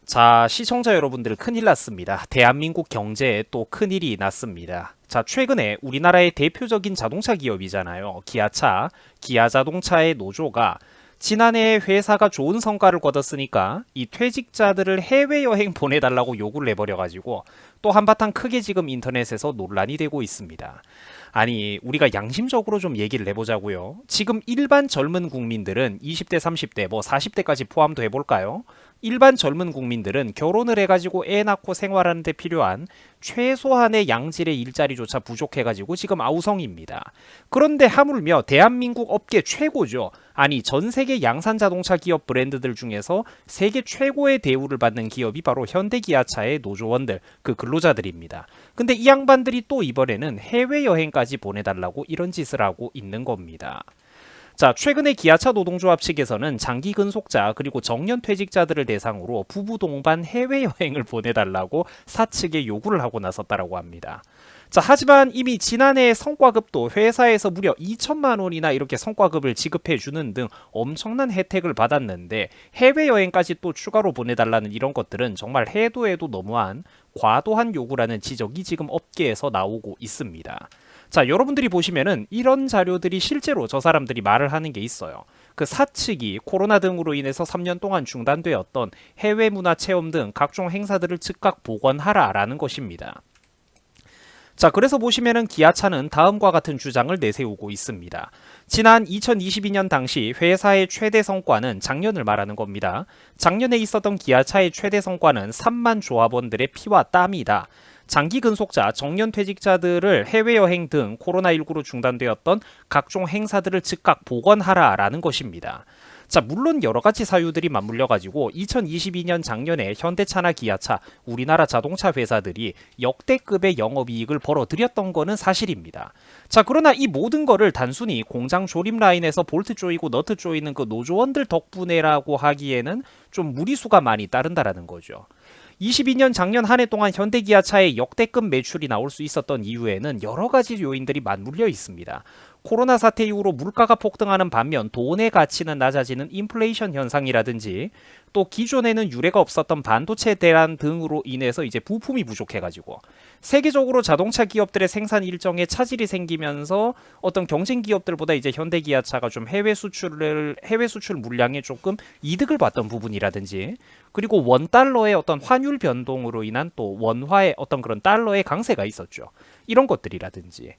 자, 시청자 여러분들 큰일 났습니다. 대한민국 경제에 또 큰일이 났습니다. 자, 최근에 우리나라의 대표적인 자동차 기업이잖아요. 기아차, 기아자동차의 노조가 지난해 회사가 좋은 성과를 거뒀으니까 이 퇴직자들을 해외여행 보내달라고 요구를 해버려가지고 또 한바탕 크게 지금 인터넷에서 논란이 되고 있습니다. 아니, 우리가 양심적으로 좀 얘기를 해보자고요. 지금 일반 젊은 국민들은 20대, 30대, 뭐 40대까지 포함도 해볼까요? 일반 젊은 국민들은 결혼을 해가지고 애 낳고 생활하는 데 필요한 최소한의 양질의 일자리조차 부족해가지고 지금 아우성입니다. 그런데 하물며 대한민국 업계 최고죠. 아니, 전 세계 양산 자동차 기업 브랜드들 중에서 세계 최고의 대우를 받는 기업이 바로 현대기아차의 노조원들, 그 근로자들입니다. 근데 이 양반들이 또 이번에는 해외여행까지 보내달라고 이런 짓을 하고 있는 겁니다. 자, 최근에 기아차 노동조합 측에서는 장기 근속자 그리고 정년 퇴직자들을 대상으로 부부 동반 해외여행을 보내달라고 사측에 요구를 하고 나섰다라고 합니다. 자, 하지만 이미 지난해 성과급도 회사에서 무려 2천만 원이나 이렇게 성과급을 지급해 주는 등 엄청난 혜택을 받았는데 해외여행까지 또 추가로 보내달라는 이런 것들은 정말 해도 해도 너무한 과도한 요구라는 지적이 지금 업계에서 나오고 있습니다. 자, 여러분들이 보시면은 이런 자료들이 실제로 저 사람들이 말을 하는 게 있어요. 그 사측이 코로나 등으로 인해서 3년 동안 중단되었던 해외 문화 체험 등 각종 행사들을 즉각 복원하라라는 것입니다. 자, 그래서 보시면은 기아차는 다음과 같은 주장을 내세우고 있습니다. 지난 2022년 당시 회사의 최대 성과는 작년을 말하는 겁니다. 작년에 있었던 기아차의 최대 성과는 3만 조합원들의 피와 땀이다. 장기 근속자, 정년 퇴직자들을 해외여행 등 코로나19로 중단되었던 각종 행사들을 즉각 복원하라라는 것입니다. 자, 물론 여러 가지 사유들이 맞물려 가지고 2022년 작년에 현대차나 기아차, 우리나라 자동차 회사들이 역대급의 영업이익을 벌어들였던 거는 사실입니다. 자, 그러나 이 모든 거를 단순히 공장 조립 라인에서 볼트 조이고 너트 조이는 그 노조원들 덕분에라고 하기에는 좀 무리수가 많이 따른다라는 거죠. 22년 작년 한 해 동안 현대기아차의 역대급 매출이 나올 수 있었던 이유에는 여러 가지 요인들이 맞물려 있습니다. 코로나 사태 이후로 물가가 폭등하는 반면 돈의 가치는 낮아지는 인플레이션 현상이라든지 또 기존에는 유례가 없었던 반도체 대란 등으로 인해서 이제 부품이 부족해가지고 세계적으로 자동차 기업들의 생산 일정에 차질이 생기면서 어떤 경쟁 기업들보다 이제 현대기아차가 좀 해외 수출 물량에 조금 이득을 봤던 부분이라든지 그리고 원 달러의 어떤 환율 변동으로 인한 또 원화의 어떤 그런 달러의 강세가 있었죠. 이런 것들이라든지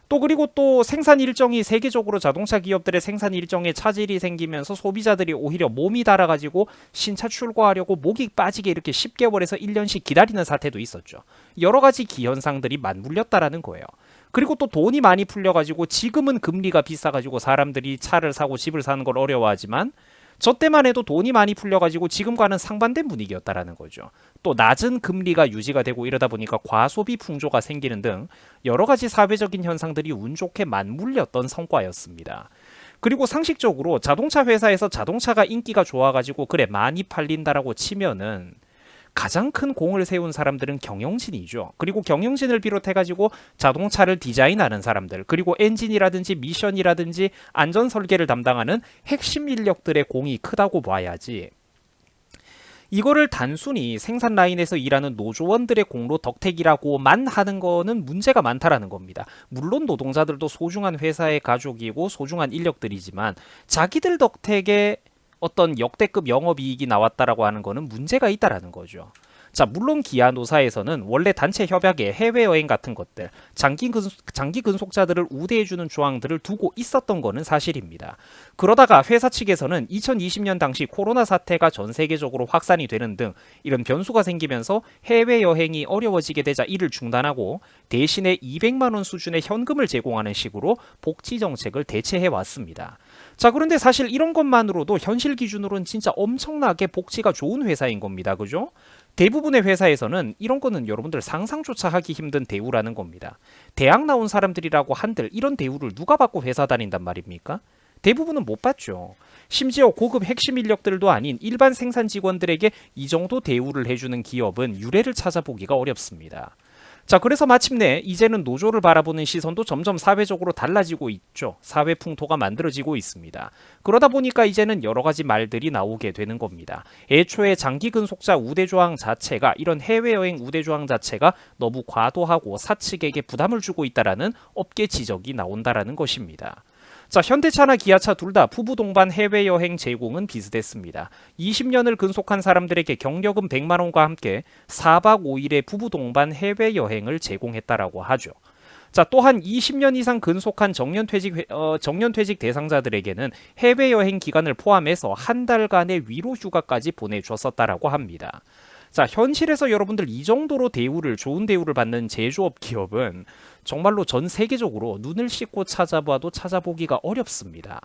또 그리고 또 생산 일정이 세계적으로 자동차 기업들의 생산 일정에 차질이 생기면서 소비자들이 오히려 몸이 달아가지고 신차 출고하려고 목이 빠지게 이렇게 10개월에서 1년씩 기다리는 사태도 있었죠. 여러 가지 기현상들이 맞물렸다라는 거예요. 그리고 또 돈이 많이 풀려가지고 지금은 금리가 비싸가지고 사람들이 차를 사고 집을 사는 걸 어려워하지만 저 때만 해도 돈이 많이 풀려가지고 지금과는 상반된 분위기였다라는 거죠. 또 낮은 금리가 유지가 되고 이러다 보니까 과소비 풍조가 생기는 등 여러 가지 사회적인 현상들이 운 좋게 맞물렸던 성과였습니다. 그리고 상식적으로 자동차 회사에서 자동차가 인기가 좋아가지고 그래 많이 팔린다라고 치면은 가장 큰 공을 세운 사람들은 경영진이죠. 그리고 경영진을 비롯해가지고 자동차를 디자인하는 사람들, 그리고 엔진이라든지 미션이라든지 안전 설계를 담당하는 핵심 인력들의 공이 크다고 봐야지. 이거를 단순히 생산 라인에서 일하는 노조원들의 공로 덕택이라고만 하는 거는 문제가 많다라는 겁니다. 물론 노동자들도 소중한 회사의 가족이고 소중한 인력들이지만 자기들 덕택에 어떤 역대급 영업이익이 나왔다라고 하는 거는 문제가 있다라는 거죠. 자, 물론 기아 노사에서는 원래 단체 협약에 해외여행 같은 것들, 장기 근속자들을 우대해주는 조항들을 두고 있었던 거는 사실입니다. 그러다가 회사 측에서는 2020년 당시 코로나 사태가 전 세계적으로 확산이 되는 등 이런 변수가 생기면서 해외여행이 어려워지게 되자 이를 중단하고 대신에 200만 원 수준의 현금을 제공하는 식으로 복지 정책을 대체해 왔습니다. 자, 그런데 사실 이런 것만으로도 현실 기준으로는 진짜 엄청나게 복지가 좋은 회사인 겁니다. 그죠? 대부분의 회사에서는 이런 거는 여러분들 상상조차 하기 힘든 대우라는 겁니다. 대학 나온 사람들이라고 한들 이런 대우를 누가 받고 회사 다닌단 말입니까? 대부분은 못 받죠. 심지어 고급 핵심 인력들도 아닌 일반 생산 직원들에게 이 정도 대우를 해주는 기업은 유례를 찾아보기가 어렵습니다. 자, 그래서 마침내 이제는 노조를 바라보는 시선도 점점 사회적으로 달라지고 있죠. 사회 풍토가 만들어지고 있습니다. 그러다 보니까 이제는 여러 가지 말들이 나오게 되는 겁니다. 애초에 장기 근속자 우대조항 자체가, 이런 해외여행 우대조항 자체가 너무 과도하고 사측에게 부담을 주고 있다라는 업계 지적이 나온다라는 것입니다. 자, 현대차나 기아차 둘 다 부부 동반 해외여행 제공은 비슷했습니다. 20년을 근속한 사람들에게 경력금 100만 원과 함께 4박 5일의 부부 동반 해외여행을 제공했다라고 하죠. 자, 또한 20년 이상 근속한 정년퇴직 대상자들에게는 해외여행 기간을 포함해서 한 달간의 위로 휴가까지 보내줬었다라고 합니다. 자, 현실에서 여러분들 이 정도로 좋은 대우를 받는 제조업 기업은 정말로 전 세계적으로 눈을 씻고 찾아봐도 찾아보기가 어렵습니다.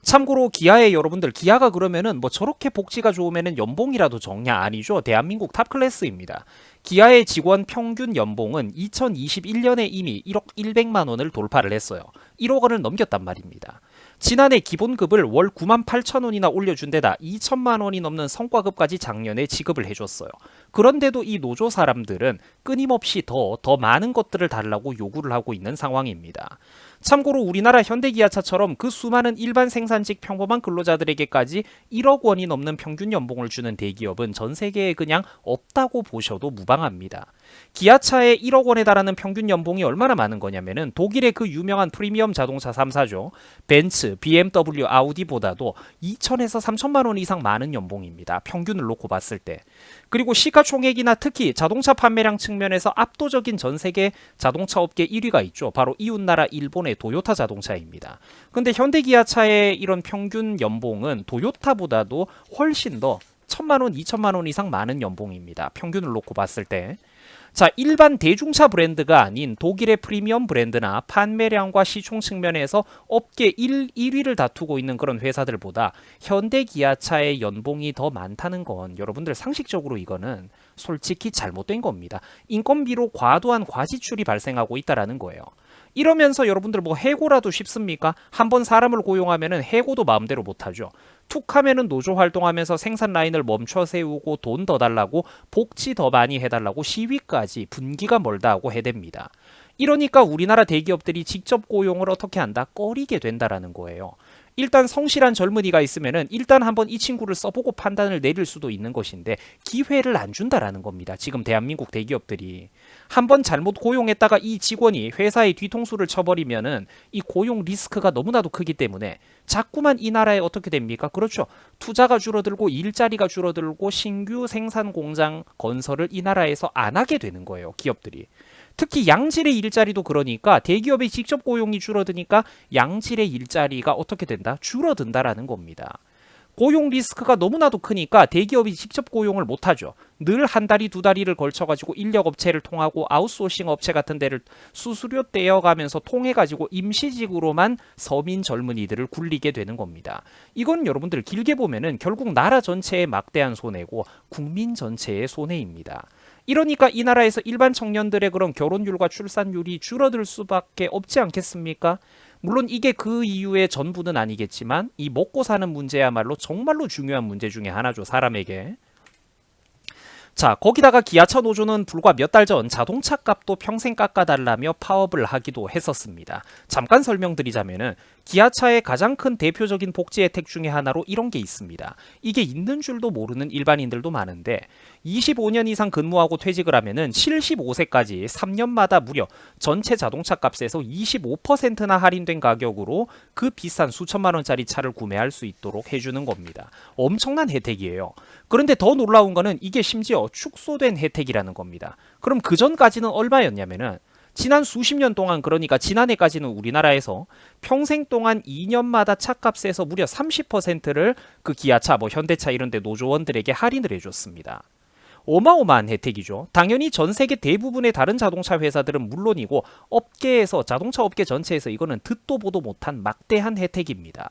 참고로 기아의 여러분들, 기아가 그러면은 뭐 저렇게 복지가 좋으면은 연봉이라도 적냐? 아니죠. 대한민국 탑 클래스입니다. 기아의 직원 평균 연봉은 2021년에 이미 1억 100만 원을 돌파를 했어요. 1억 원을 넘겼단 말입니다. 지난해 기본급을 월 9만 8천 원이나 올려준 데다 2천만 원이 넘는 성과급까지 작년에 지급을 해줬어요. 그런데도 이 노조 사람들은 끊임없이 더 많은 것들을 달라고 요구를 하고 있는 상황입니다. 참고로 우리나라 현대기아차처럼 그 수많은 일반 생산직 평범한 근로자들에게까지 1억 원이 넘는 평균 연봉을 주는 대기업은 전 세계에 그냥 없다고 보셔도 무방합니다. 기아차의 1억 원에 달하는 평균 연봉이 얼마나 많은 거냐면은 독일의 그 유명한 프리미엄 자동차 3사죠. 벤츠, BMW, 아우디보다도 2천에서 3천만 원 이상 많은 연봉입니다. 평균을 놓고 봤을 때. 그리고 시가총액이나 특히 자동차 판매량 측면에서 압도적인 전 세계 자동차 업계 1위가 있죠. 바로 이웃나라 일본의 도요타 자동차입니다. 근데 현대기아차의 이런 평균 연봉은 도요타보다도 훨씬 더 1천만 원, 2천만 원 이상 많은 연봉입니다. 평균을 놓고 봤을 때. 자, 일반 대중차 브랜드가 아닌 독일의 프리미엄 브랜드나 판매량과 시총 측면에서 업계 1위를 다투고 있는 그런 회사들보다 현대기아차의 연봉이 더 많다는 건 여러분들 상식적으로 이거는 솔직히 잘못된 겁니다. 인건비로 과도한 과지출이 발생하고 있다는 거예요. 이러면서 여러분들 뭐 해고라도 쉽습니까? 한번 사람을 고용하면은 해고도 마음대로 못하죠. 툭 하면은 노조 활동하면서 생산 라인을 멈춰 세우고 돈 더 달라고, 복지 더 많이 해달라고, 시위까지 분기가 멀다 하고 해댑니다. 이러니까 우리나라 대기업들이 직접 고용을 어떻게 한다? 꺼리게 된다라는 거예요. 일단 성실한 젊은이가 있으면은 일단 한번 이 친구를 써보고 판단을 내릴 수도 있는 것인데 기회를 안 준다라는 겁니다. 지금 대한민국 대기업들이 한번 잘못 고용했다가 이 직원이 회사의 뒤통수를 쳐버리면은 이 고용 리스크가 너무나도 크기 때문에 자꾸만 이 나라에 어떻게 됩니까? 그렇죠. 투자가 줄어들고 일자리가 줄어들고 신규 생산 공장 건설을 이 나라에서 안 하게 되는 거예요. 기업들이. 특히 양질의 일자리도 그러니까 대기업의 직접 고용이 줄어드니까 양질의 일자리가 어떻게 된다? 줄어든다라는 겁니다. 고용 리스크가 너무나도 크니까 대기업이 직접 고용을 못하죠. 늘 한 다리 두 다리를 걸쳐가지고 인력업체를 통하고 아웃소싱 업체 같은 데를 수수료 떼어가면서 통해가지고 임시직으로만 서민 젊은이들을 굴리게 되는 겁니다. 이건 여러분들 길게 보면은 결국 나라 전체의 막대한 손해고 국민 전체의 손해입니다. 이러니까 이 나라에서 일반 청년들의 그런 결혼율과 출산율이 줄어들 수밖에 없지 않겠습니까? 물론 이게 그 이유의 전부는 아니겠지만 이 먹고 사는 문제야말로 정말로 중요한 문제 중에 하나죠, 사람에게. 자, 거기다가 기아차 노조는 불과 몇 달 전 자동차 값도 평생 깎아달라며 파업을 하기도 했었습니다. 잠깐 설명드리자면은 기아차의 가장 큰 대표적인 복지 혜택 중에 하나로 이런 게 있습니다. 이게 있는 줄도 모르는 일반인들도 많은데 25년 이상 근무하고 퇴직을 하면은 75세까지 3년마다 무려 전체 자동차 값에서 25%나 할인된 가격으로 그 비싼 수천만 원짜리 차를 구매할 수 있도록 해주는 겁니다. 엄청난 혜택이에요. 그런데 더 놀라운 거는 이게 심지어 축소된 혜택이라는 겁니다. 그럼 그 전까지는 얼마였냐면은 지난 수십 년 동안, 그러니까 지난해까지는 우리나라에서 평생 동안 2년마다 차값에서 무려 30%를 그 기아차, 뭐 현대차 이런 데 노조원들에게 할인을 해줬습니다. 어마어마한 혜택이죠. 당연히 전 세계 대부분의 다른 자동차 회사들은 물론이고 업계에서, 자동차 업계 전체에서 이거는 듣도 보도 못한 막대한 혜택입니다.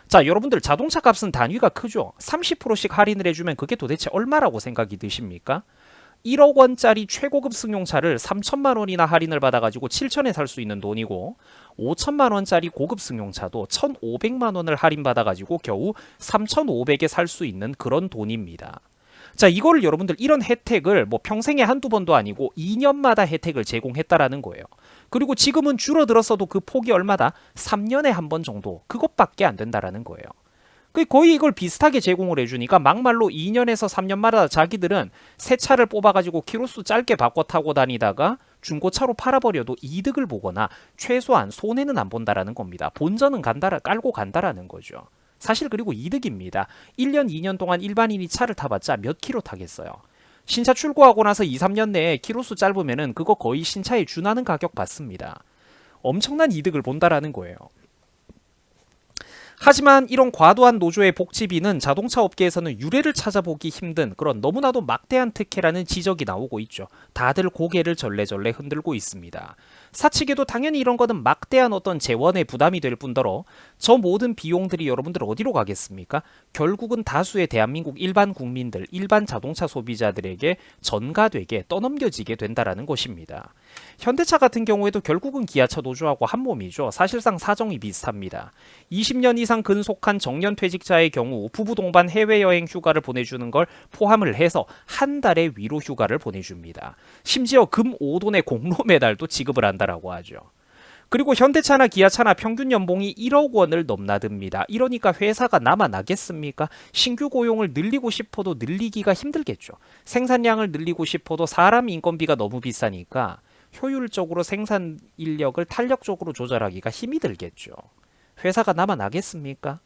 자, 여러분들 자동차 값은 단위가 크죠. 30%씩 할인을 해주면 그게 도대체 얼마라고 생각이 드십니까? 1억 원짜리 최고급 승용차를 3천만 원이나 할인을 받아가지고 7천에 살 수 있는 돈이고 5천만 원짜리 고급 승용차도 1,500만 원을 할인받아가지고 겨우 3,500에 살 수 있는 그런 돈입니다. 자, 이거를 여러분들 이런 혜택을 뭐 평생에 한두 번도 아니고 2년마다 혜택을 제공했다라는 거예요. 그리고 지금은 줄어들었어도 그 폭이 얼마다? 3년에 한 번 정도. 그것밖에 안 된다라는 거예요. 거의 이걸 비슷하게 제공을 해주니까 막말로 2년에서 3년마다 자기들은 새 차를 뽑아가지고 키로수 짧게 바꿔 타고 다니다가 중고차로 팔아버려도 이득을 보거나 최소한 손해는 안 본다라는 겁니다. 본전은 깔고 간다라는 거죠. 사실 그리고 이득입니다. 1년, 2년 동안 일반인이 차를 타봤자 몇 킬로 타겠어요. 신차 출고하고 나서 2, 3년 내에 키로수 짧으면은 그거 거의 신차에 준하는 가격 받습니다. 엄청난 이득을 본다라는 거예요. 하지만 이런 과도한 노조의 복지비는 자동차 업계에서는 유례를 찾아보기 힘든 그런 너무나도 막대한 특혜라는 지적이 나오고 있죠. 다들 고개를 절레절레 흔들고 있습니다. 사측에도 당연히 이런 거는 막대한 어떤 재원의 부담이 될 뿐더러 저 모든 비용들이 여러분들 어디로 가겠습니까? 결국은 다수의 대한민국 일반 국민들, 일반 자동차 소비자들에게 전가되게 떠넘겨지게 된다라는 것입니다. 현대차 같은 경우에도 결국은 기아차 노조하고 한 몸이죠. 사실상 사정이 비슷합니다. 20년 이상 근속한 정년퇴직자의 경우 부부 동반 해외여행 휴가를 보내주는 걸 포함을 해서 한 달의 위로 휴가를 보내줍니다. 심지어 금 5돈의 공로 메달도 지급을 한다라고 하죠. 그리고 현대차나 기아차나 평균 연봉이 1억 원을 넘나듭니다. 이러니까 회사가 남아나겠습니까? 신규 고용을 늘리고 싶어도 늘리기가 힘들겠죠. 생산량을 늘리고 싶어도 사람 인건비가 너무 비싸니까 효율적으로 생산 인력을 탄력적으로 조절하기가 힘이 들겠죠. 회사가 남아나겠습니까?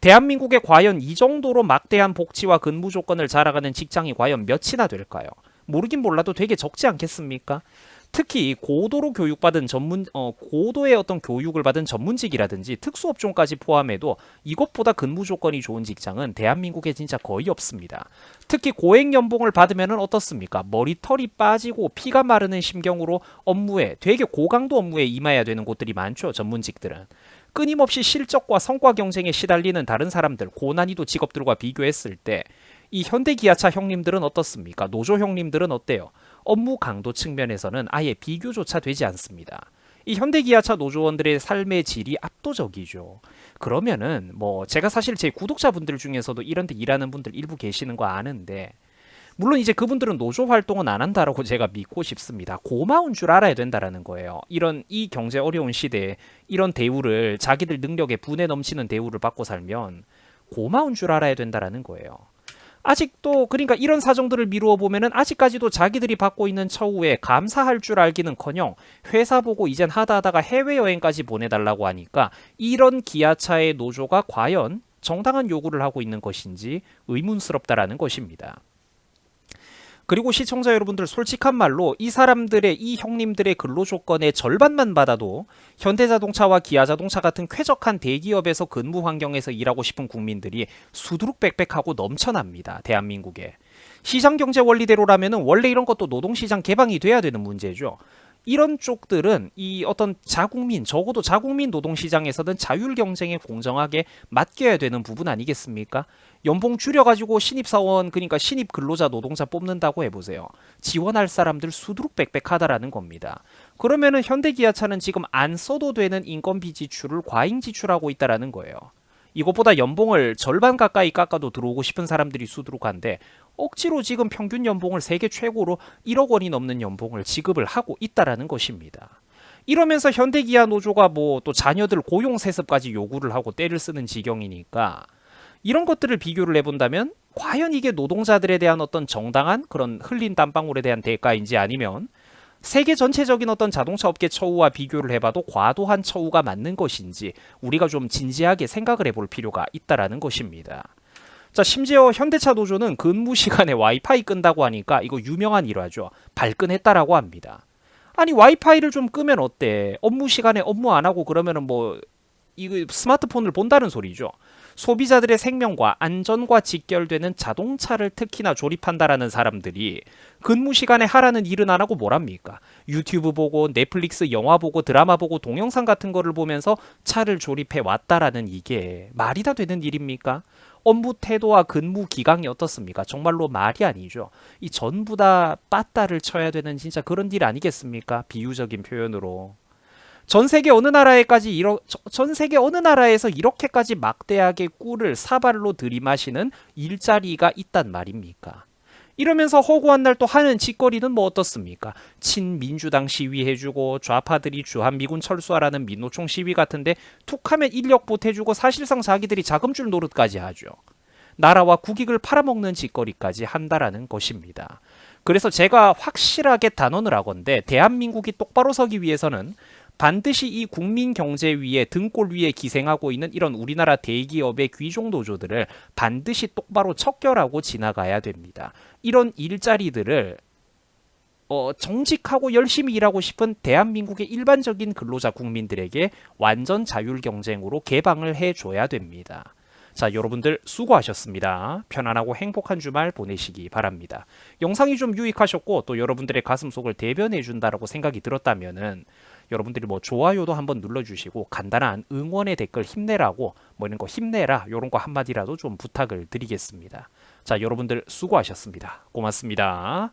대한민국에 과연 이 정도로 막대한 복지와 근무 조건을 자랑하는 직장이 과연 몇이나 될까요? 모르긴 몰라도 되게 적지 않겠습니까? 특히 고도로 교육받은 고도의 어떤 교육을 받은 전문직이라든지 특수업종까지 포함해도 이것보다 근무 조건이 좋은 직장은 대한민국에 진짜 거의 없습니다. 특히 고액 연봉을 받으면 어떻습니까? 머리털이 빠지고 피가 마르는 심경으로 되게 고강도 업무에 임해야 되는 곳들이 많죠. 전문직들은. 끊임없이 실적과 성과 경쟁에 시달리는 다른 사람들, 고난이도 직업들과 비교했을 때 이 현대기아차 형님들은 어떻습니까? 노조 형님들은 어때요? 업무 강도 측면에서는 아예 비교조차 되지 않습니다. 이 현대기아차 노조원들의 삶의 질이 압도적이죠. 그러면은 제가 사실 제 구독자분들 중에서도 이런 데 일하는 분들 일부 계시는 거 아는데 물론 이제 그분들은 노조 활동은 안 한다라고 제가 믿고 싶습니다. 고마운 줄 알아야 된다라는 거예요. 이 경제 어려운 시대에 이런 대우를 자기들 능력에 분에 넘치는 대우를 받고 살면 고마운 줄 알아야 된다라는 거예요. 아직도 그러니까 이런 사정들을 미루어 보면은 아직까지도 자기들이 받고 있는 처우에 감사할 줄 알기는커녕 회사 보고 이젠 하다하다가 해외여행까지 보내달라고 하니까 이런 기아차의 노조가 과연 정당한 요구를 하고 있는 것인지 의문스럽다라는 것입니다. 그리고 시청자 여러분들 솔직한 말로 이 형님들의 근로조건의 절반만 받아도 현대자동차와 기아자동차 같은 쾌적한 대기업에서 근무 환경에서 일하고 싶은 국민들이 수두룩빽빽하고 넘쳐납니다. 대한민국에. 시장경제 원리대로라면 원래 이런 것도 노동시장 개방이 돼야 되는 문제죠. 이런 쪽들은 이 어떤 적어도 자국민 노동시장에서는 자율 경쟁에 공정하게 맡겨야 되는 부분 아니겠습니까? 연봉 줄여가지고 신입사원 그러니까 신입 근로자 노동자 뽑는다고 해보세요. 지원할 사람들 수두룩빽빽하다라는 겁니다. 그러면은 현대기아차는 지금 안 써도 되는 인건비 지출을 과잉 지출하고 있다라는 거예요. 이것보다 연봉을 절반 가까이 깎아도 들어오고 싶은 사람들이 수두룩한데 억지로 지금 평균 연봉을 세계 최고로 1억 원이 넘는 연봉을 지급을 하고 있다라는 것입니다. 이러면서 현대기아 노조가 또 자녀들 고용 세습까지 요구를 하고 떼를 쓰는 지경이니까 이런 것들을 비교를 해본다면 과연 이게 노동자들에 대한 어떤 정당한 그런 흘린 땀방울에 대한 대가인지 아니면 세계 전체적인 어떤 자동차 업계 처우와 비교를 해봐도 과도한 처우가 맞는 것인지 우리가 좀 진지하게 생각을 해볼 필요가 있다라는 것입니다. 자, 심지어 현대차 노조는 근무 시간에 와이파이 끈다고 하니까 이거 유명한 일화죠. 발끈했다라고 합니다. 아니 와이파이를 좀 끄면 어때? 업무 시간에 업무 안 하고 그러면은 이거 스마트폰을 본다는 소리죠. 소비자들의 생명과 안전과 직결되는 자동차를 특히나 조립한다라는 사람들이 근무 시간에 하라는 일은 안 하고 뭘 합니까? 유튜브 보고 넷플릭스 영화 보고 드라마 보고 동영상 같은 거를 보면서 차를 조립해 왔다라는 이게 말이 다 되는 일입니까? 업무 태도와 근무 기강이 어떻습니까? 정말로 말이 아니죠. 이 전부 다 빠따를 쳐야 되는 진짜 그런 일 아니겠습니까? 비유적인 표현으로. 전 세계 어느 나라에서 이렇게까지 막대하게 꿀을 사발로 들이마시는 일자리가 있단 말입니까? 이러면서 허구한 날 또 하는 짓거리는 뭐 어떻습니까? 친민주당 시위해주고 좌파들이 주한미군 철수하라는 민노총 시위 같은데 툭하면 인력 보태주고 사실상 자기들이 자금줄 노릇까지 하죠. 나라와 국익을 팔아먹는 짓거리까지 한다라는 것입니다. 그래서 제가 확실하게 단언을 하건대 대한민국이 똑바로 서기 위해서는 반드시 이 국민 경제 위에 등골 위에 기생하고 있는 이런 우리나라 대기업의 귀족 노조들을 반드시 똑바로 척결하고 지나가야 됩니다. 이런 일자리들을 정직하고 열심히 일하고 싶은 대한민국의 일반적인 근로자 국민들에게 완전 자율 경쟁으로 개방을 해줘야 됩니다. 자, 여러분들 수고하셨습니다. 편안하고 행복한 주말 보내시기 바랍니다. 영상이 좀 유익하셨고 또 여러분들의 가슴속을 대변해 준다라고 생각이 들었다면은 여러분들이 뭐 좋아요도 한번 눌러주시고 간단한 응원의 댓글 힘내라고 뭐 이런 거 힘내라 이런 거 한마디라도 좀 부탁을 드리겠습니다. 자, 여러분들 수고하셨습니다. 고맙습니다.